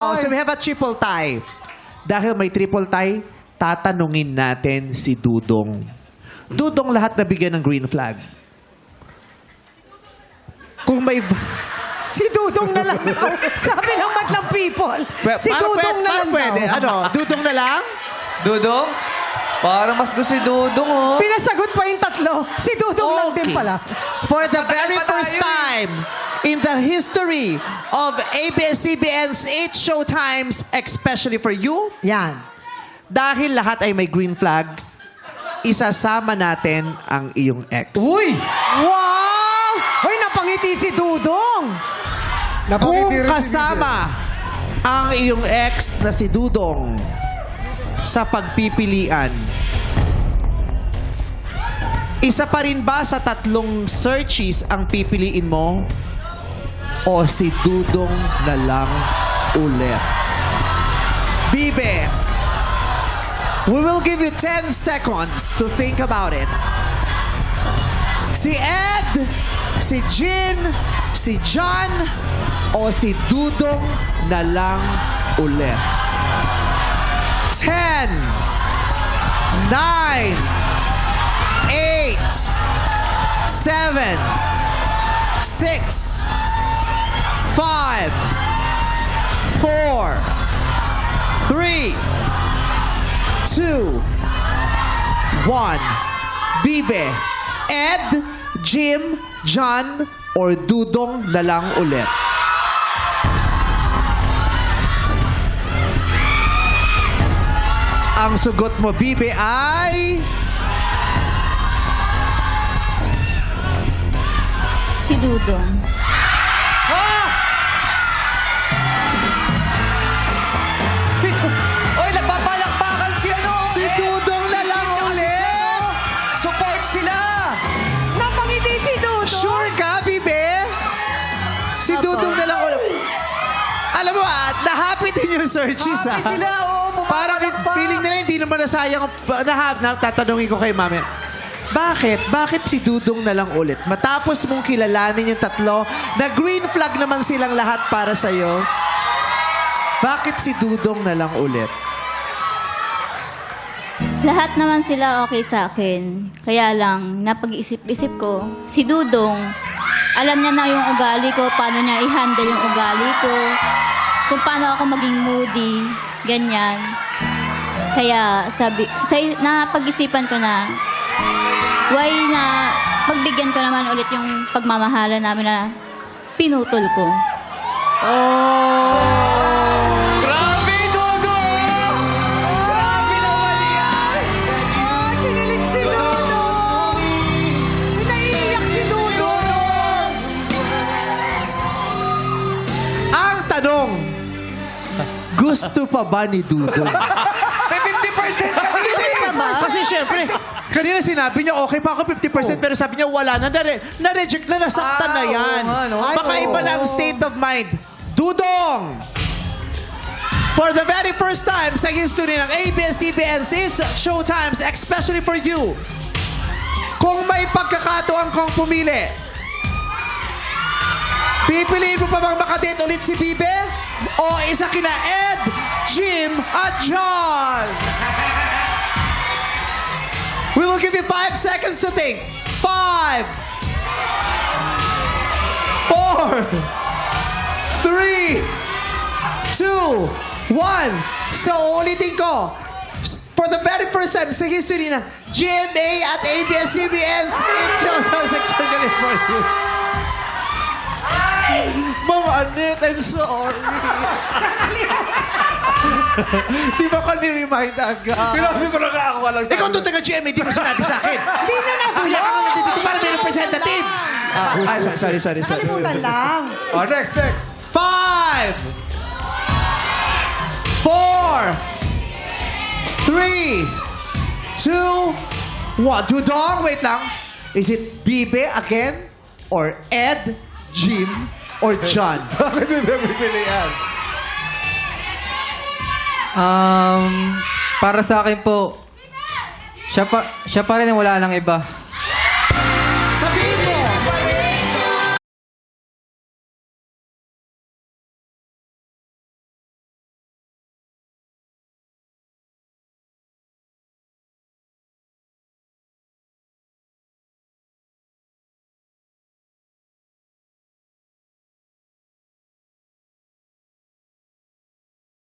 Oh, so we have a triple tie. Dahil may triple tie, tatanungin natin si Dudong. Dudong lahat nabigyan ng green flag. Kung may... Si Dudong na lang daw. Sabi ng Madlang People. Si Dudong na lang pwede. daw. Ano? Dudong na lang? Dudong? Parang mas gusto si Dudong, oh. Pinasagot pa yung tatlo. Si Dudong lang din pala. For the very pa tayo first time in the history of ABS-CBN's 8 showtimes, especially for you, Yan. dahil lahat ay may green flag, isasama natin ang iyong ex. Uy! Wow! Uy, napangiti si Dudong. Kung kasama ang iyong ex na si Dudong sa pagpipilian, isa pa rin ba sa tatlong searches ang pipiliin mo o si Dudong na lang ulit? Bibe, we will give you 10 seconds to think about it. Si Ed, si Jin, si John, o si Dudong na lang ulit. 10, 9, 8, 7, 6, 5, 4, 3, 2, 1. Bibe, Ed, Jim, John, or Dudong na lang ulit? Ang sugot mo, Bibe, ay... Si Dudong. Oy, nagpapalakpakan si ano? Si Dudong na lang ulit! Support sila! Napangiti si Dudong. Sure ka, Bibe? Si Opo. Dudong na lang ulit. Alam mo, na-happy din yung searches, Happy sila, oh. Parang Pumapalakpak. feeling nila hindi naman nasayang. Tatanungin ko kay Mami, bakit? Bakit si Dudong na lang ulit? Matapos mong kilalanin yung tatlo, na green flag naman silang lahat para sa'yo. Bakit si Dudong na lang ulit? Lahat naman sila okay sa akin. Kaya lang, napag-isip-isip ko, si Dudong, alam niya na yung ugali ko, paano niya i-handle yung ugali ko, kung paano ako maging moody, ganyan. Kaya napag-isipan ko na, why na pagbigyan ko naman ulit yung pagmamahalan namin na pinutol ko. Grabe, Dudong! Grabe naman yan! Ah, kinilig si Dudong. Naiiyak si Dudong. Ang tanong, gusto pa ba ni Dudong? May 50% ka rin eh! Kasi syempre, kanina sinabi niya okay pa ako 50% pero sabi niya wala na. Na-reject na, nasaktan na yan. oo nga, no? Baka Ay, iba oo. na ang state of mind. Dudong! For the very first time sa history ng ABS-CBN's showtimes, especially for you, kung may pagkakataon kang pumili, pipiliin mo pa bang makadate ulit si Bibe? O isa kina Ed, Jim, at John? We will give you 5 seconds to think. 5, 4, 3, 2, 1. So, ulitin ko. For the very first time sa history ng GMA at ABS-CBN's It Showtimes especially for you. Ma'am Annette, I'm sorry. Di ba ka ni-remind agad? Pinabi ko na nga ako walang Ikaw to taga GMA, di mo sinabi sa akin. Hindi na Kaya ka nga nandito para may representative. Sorry. Nakalimutan lang. Oh, next. 5, 4, 3, 2, 1. Dudong, wait lang. Is it Bibe again? Or Ed, Jim, or John? Bakit may pipilian? Para sa akin po, siya pa rin ang wala nang iba.